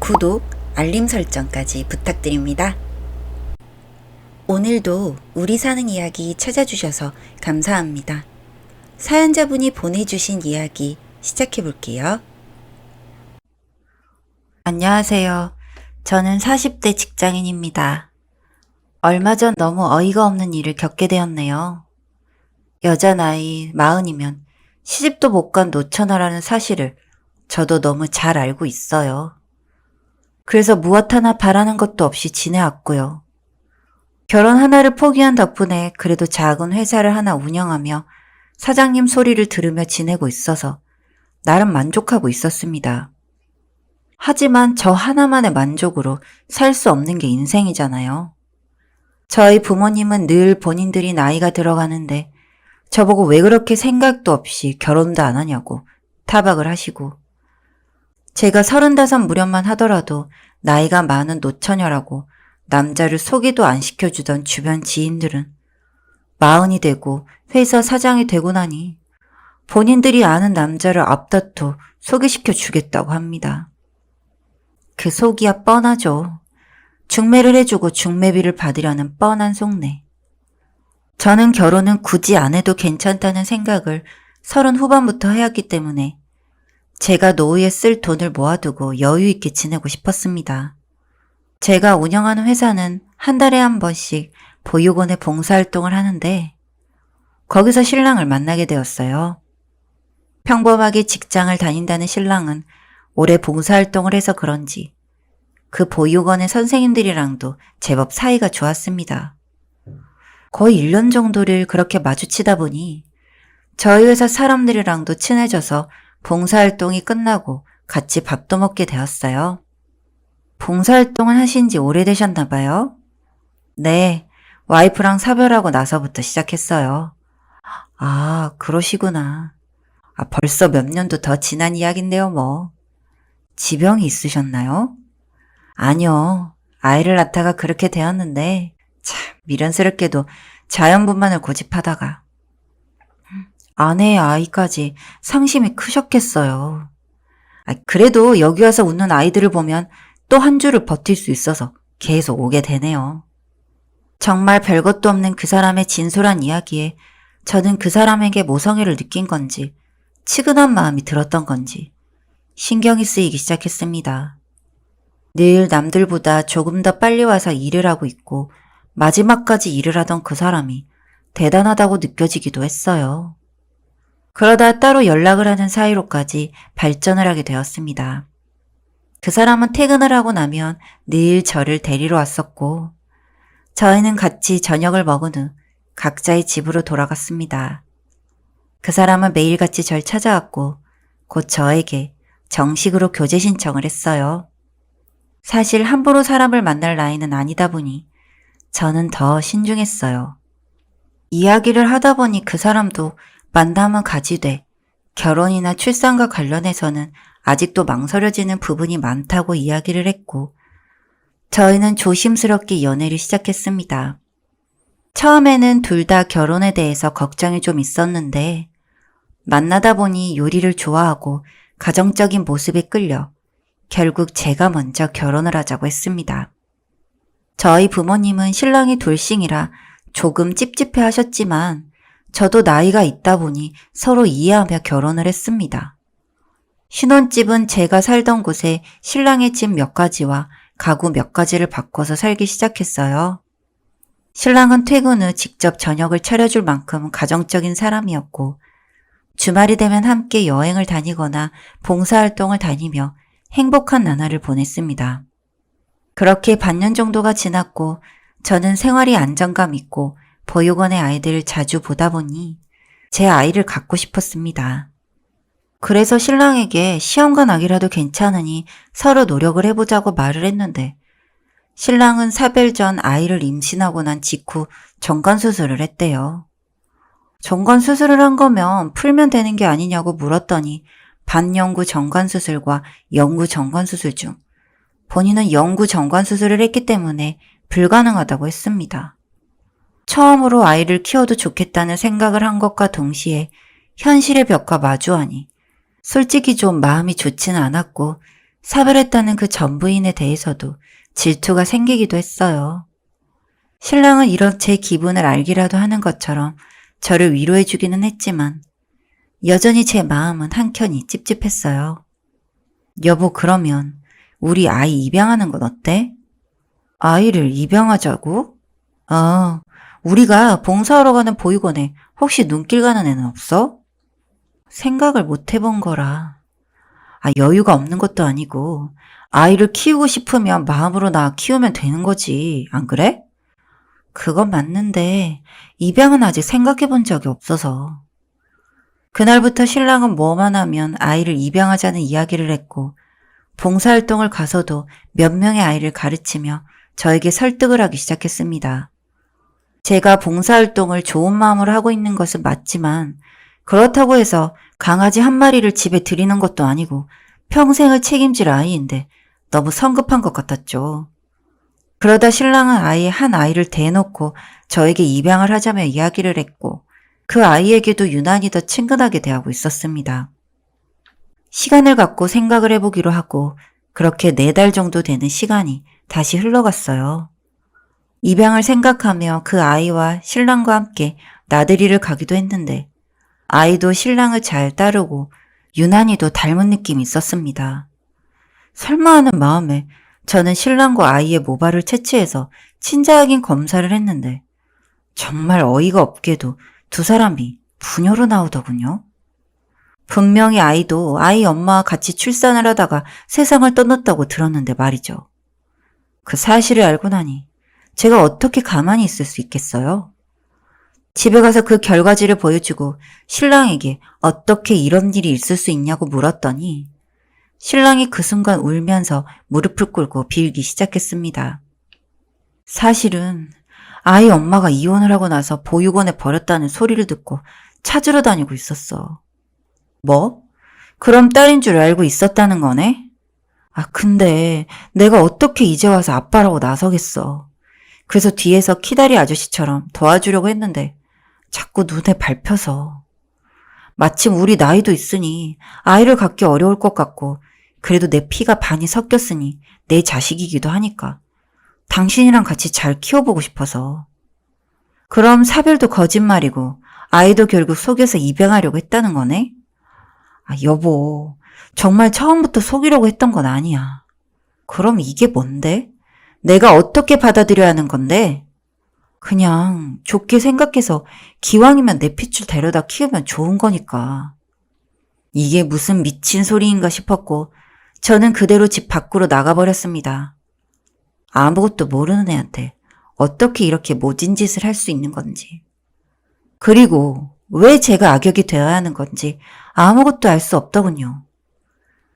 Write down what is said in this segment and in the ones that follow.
구독, 알림 설정까지 부탁드립니다. 오늘도 우리 사는 이야기 찾아주셔서 감사합니다. 사연자분이 보내주신 이야기 시작해 볼게요. 안녕하세요. 저는 40대 직장인입니다. 얼마 전 너무 어이가 없는 일을 겪게 되었네요. 여자 나이 40이면 시집도 못 간 노처녀라는 사실을 저도 너무 잘 알고 있어요. 그래서 무엇 하나 바라는 것도 없이 지내왔고요. 결혼 하나를 포기한 덕분에 그래도 작은 회사를 하나 운영하며 사장님 소리를 들으며 지내고 있어서 나름 만족하고 있었습니다. 하지만 저 하나만의 만족으로 살 수 없는 게 인생이잖아요. 저희 부모님은 늘 본인들이 나이가 들어가는데 저보고 왜 그렇게 생각도 없이 결혼도 안 하냐고 타박을 하시고, 제가 35 무렵만 하더라도 나이가 많은 노처녀라고 남자를 소개도 안 시켜주던 주변 지인들은 40이 되고 회사 사장이 되고 나니 본인들이 아는 남자를 앞다퉈 소개시켜 주겠다고 합니다. 그 속이야 뻔하죠. 중매를 해주고 중매비를 받으려는 뻔한 속내. 저는 결혼은 굳이 안 해도 괜찮다는 생각을 30 후반부터 해왔기 때문에 제가 노후에 쓸 돈을 모아두고 여유 있게 지내고 싶었습니다. 제가 운영하는 회사는 한 달에 한 번씩 보육원에 봉사활동을 하는데 거기서 신랑을 만나게 되었어요. 평범하게 직장을 다닌다는 신랑은 올해 봉사활동을 해서 그런지 그 보육원의 선생님들이랑도 제법 사이가 좋았습니다. 거의 1년 정도를 그렇게 마주치다 보니 저희 회사 사람들이랑도 친해져서 봉사활동이 끝나고 같이 밥도 먹게 되었어요. 봉사활동을 하신 지 오래되셨나 봐요? 네, 와이프랑 사별하고 나서부터 시작했어요. 아, 그러시구나. 벌써 몇 년도 더 지난 이야기인데요, 뭐. 지병이 있으셨나요? 아니요, 아이를 낳다가 그렇게 되었는데 참 미련스럽게도 자연분만을 고집하다가 아내의 아이까지 상심이 크셨겠어요. 그래도 여기 와서 웃는 아이들을 보면 또 한 주를 버틸 수 있어서 계속 오게 되네요. 정말 별것도 없는 그 사람의 진솔한 이야기에 저는 그 사람에게 모성애를 느낀 건지 치근한 마음이 들었던 건지 신경이 쓰이기 시작했습니다. 늘 남들보다 조금 더 빨리 와서 일을 하고 있고 마지막까지 일을 하던 그 사람이 대단하다고 느껴지기도 했어요. 그러다 따로 연락을 하는 사이로까지 발전을 하게 되었습니다. 그 사람은 퇴근을 하고 나면 늘 저를 데리러 왔었고 저희는 같이 저녁을 먹은 후 각자의 집으로 돌아갔습니다. 그 사람은 매일같이 절 찾아왔고 곧 저에게 정식으로 교제 신청을 했어요. 사실 함부로 사람을 만날 나이는 아니다 보니 저는 더 신중했어요. 이야기를 하다 보니 그 사람도 만남은 가지되 결혼이나 출산과 관련해서는 아직도 망설여지는 부분이 많다고 이야기를 했고 저희는 조심스럽게 연애를 시작했습니다. 처음에는 둘 다 결혼에 대해서 걱정이 좀 있었는데 만나다 보니 요리를 좋아하고 가정적인 모습에 끌려 결국 제가 먼저 결혼을 하자고 했습니다. 저희 부모님은 신랑이 돌싱이라 조금 찝찝해 하셨지만 저도 나이가 있다 보니 서로 이해하며 결혼을 했습니다. 신혼집은 제가 살던 곳에 신랑의 집 몇 가지와 가구 몇 가지를 바꿔서 살기 시작했어요. 신랑은 퇴근 후 직접 저녁을 차려줄 만큼 가정적인 사람이었고 주말이 되면 함께 여행을 다니거나 봉사활동을 다니며 행복한 나날을 보냈습니다. 그렇게 반년 정도가 지났고 저는 생활이 안정감 있고 보육원의 아이들을 자주 보다 보니 제 아이를 갖고 싶었습니다. 그래서 신랑에게 시험관 아기라도 괜찮으니 서로 노력을 해보자고 말을 했는데 신랑은 사별 전 아이를 임신하고 난 직후 정관수술을 했대요. 정관수술을 한 거면 풀면 되는 게 아니냐고 물었더니 반영구 정관수술과 영구 정관수술 중 본인은 영구 정관수술을 했기 때문에 불가능하다고 했습니다. 처음으로 아이를 키워도 좋겠다는 생각을 한 것과 동시에 현실의 벽과 마주하니 솔직히 좀 마음이 좋지는 않았고 사별했다는 그 전 부인에 대해서도 질투가 생기기도 했어요. 신랑은 이런 제 기분을 알기라도 하는 것처럼 저를 위로해주기는 했지만 여전히 제 마음은 한켠이 찝찝했어요. 여보, 그러면 우리 아이 입양하는 건 어때? 아이를 입양하자고? 우리가 봉사하러 가는 보육원에 혹시 눈길 가는 애는 없어? 생각을 못 해본 거라. 여유가 없는 것도 아니고 아이를 키우고 싶으면 마음으로 낳아 키우면 되는 거지, 안 그래? 그건 맞는데 입양은 아직 생각해 본 적이 없어서. 그날부터 신랑은 뭐만 하면 아이를 입양하자는 이야기를 했고 봉사활동을 가서도 몇 명의 아이를 가르치며 저에게 설득을 하기 시작했습니다. 제가 봉사활동을 좋은 마음으로 하고 있는 것은 맞지만 그렇다고 해서 강아지 한 마리를 집에 들이는 것도 아니고 평생을 책임질 아이인데 너무 성급한 것 같았죠. 그러다 신랑은 아예 한 아이를 대놓고 저에게 입양을 하자며 이야기를 했고 그 아이에게도 유난히 더 친근하게 대하고 있었습니다. 시간을 갖고 생각을 해보기로 하고 그렇게 4달 정도 되는 시간이 다시 흘러갔어요. 입양을 생각하며 그 아이와 신랑과 함께 나들이를 가기도 했는데 아이도 신랑을 잘 따르고 유난히도 닮은 느낌이 있었습니다. 설마 하는 마음에 저는 신랑과 아이의 모발을 채취해서 친자확인 검사를 했는데 정말 어이가 없게도 두 사람이 부녀로 나오더군요. 분명히 아이도 아이 엄마와 같이 출산을 하다가 세상을 떠났다고 들었는데 말이죠. 그 사실을 알고 나니 제가 어떻게 가만히 있을 수 있겠어요? 집에 가서 그 결과지를 보여주고 신랑에게 어떻게 이런 일이 있을 수 있냐고 물었더니 신랑이 그 순간 울면서 무릎을 꿇고 빌기 시작했습니다. 사실은 아이 엄마가 이혼을 하고 나서 보육원에 버렸다는 소리를 듣고 찾으러 다니고 있었어. 뭐? 그럼 딸인 줄 알고 있었다는 거네? 근데 내가 어떻게 이제 와서 아빠라고 나서겠어. 그래서 뒤에서 키다리 아저씨처럼 도와주려고 했는데 자꾸 눈에 밟혀서. 마침 우리 나이도 있으니 아이를 갖기 어려울 것 같고 그래도 내 피가 반이 섞였으니 내 자식이기도 하니까 당신이랑 같이 잘 키워보고 싶어서. 그럼 사별도 거짓말이고 아이도 결국 속여서 입양하려고 했다는 거네? 여보, 정말 처음부터 속이려고 했던 건 아니야. 그럼 이게 뭔데? 내가 어떻게 받아들여야 하는 건데? 그냥 좋게 생각해서 기왕이면 내 핏줄 데려다 키우면 좋은 거니까. 이게 무슨 미친 소리인가 싶었고 저는 그대로 집 밖으로 나가버렸습니다. 아무것도 모르는 애한테 어떻게 이렇게 모진 짓을 할 수 있는 건지. 그리고 왜 제가 악역이 되어야 하는 건지 아무것도 알 수 없더군요.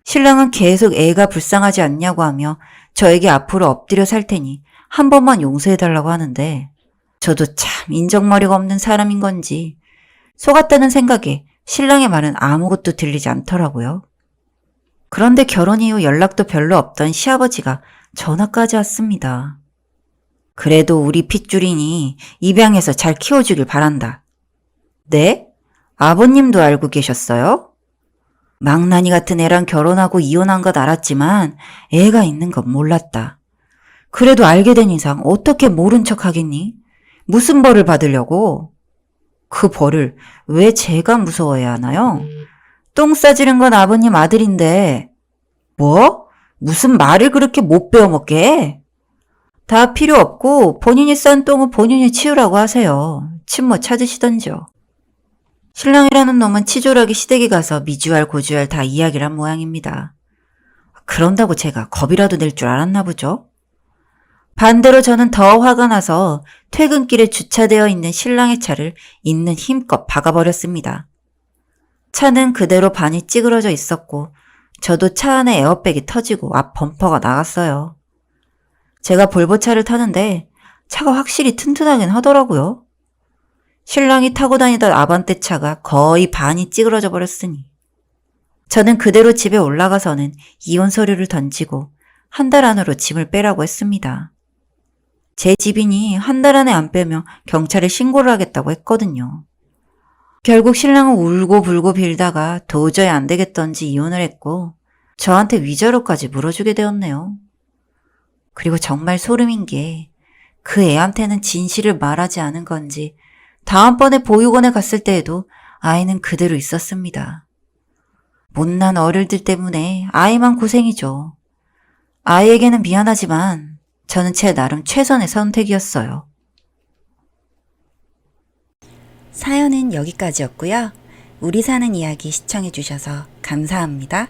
신랑은 계속 애가 불쌍하지 않냐고 하며 저에게 앞으로 엎드려 살 테니 한 번만 용서해달라고 하는데 저도 참 인정머리가 없는 사람인 건지 속았다는 생각에 신랑의 말은 아무것도 들리지 않더라고요. 그런데 결혼 이후 연락도 별로 없던 시아버지가 전화까지 왔습니다. 그래도 우리 핏줄이니 입양해서 잘 키워주길 바란다. 네? 아버님도 알고 계셨어요? 망나니 같은 애랑 결혼하고 이혼한 건 알았지만 애가 있는 건 몰랐다. 그래도 알게 된 이상 어떻게 모른 척 하겠니? 무슨 벌을 받으려고? 그 벌을 왜 제가 무서워해야 하나요? 똥 싸지른 건 아버님 아들인데. 뭐? 무슨 말을 그렇게 못 배워먹게 해? 다 필요 없고 본인이 싼 똥은 본인이 치우라고 하세요. 친모 찾으시던지요. 신랑이라는 놈은 치졸하게 시댁에 가서 미주알 고주알 다 이야기를 한 모양입니다. 그런다고 제가 겁이라도 낼 줄 알았나 보죠? 반대로 저는 더 화가 나서 퇴근길에 주차되어 있는 신랑의 차를 있는 힘껏 박아버렸습니다. 차는 그대로 반이 찌그러져 있었고 저도 차 안에 에어백이 터지고 앞 범퍼가 나갔어요. 제가 볼보차를 타는데 차가 확실히 튼튼하긴 하더라고요. 신랑이 타고 다니던 아반떼 차가 거의 반이 찌그러져 버렸으니 저는 그대로 집에 올라가서는 이혼 서류를 던지고 한 달 안으로 짐을 빼라고 했습니다. 제 집이니 한 달 안에 안 빼면 경찰에 신고를 하겠다고 했거든요. 결국 신랑은 울고 불고 빌다가 도저히 안 되겠던지 이혼을 했고 저한테 위자료까지 물어주게 되었네요. 그리고 정말 소름인 게 그 애한테는 진실을 말하지 않은 건지 다음번에 보육원에 갔을 때에도 아이는 그대로 있었습니다. 못난 어른들 때문에 아이만 고생이죠. 아이에게는 미안하지만 저는 제 나름 최선의 선택이었어요. 사연은 여기까지였고요. 우리 사는 이야기 시청해주셔서 감사합니다.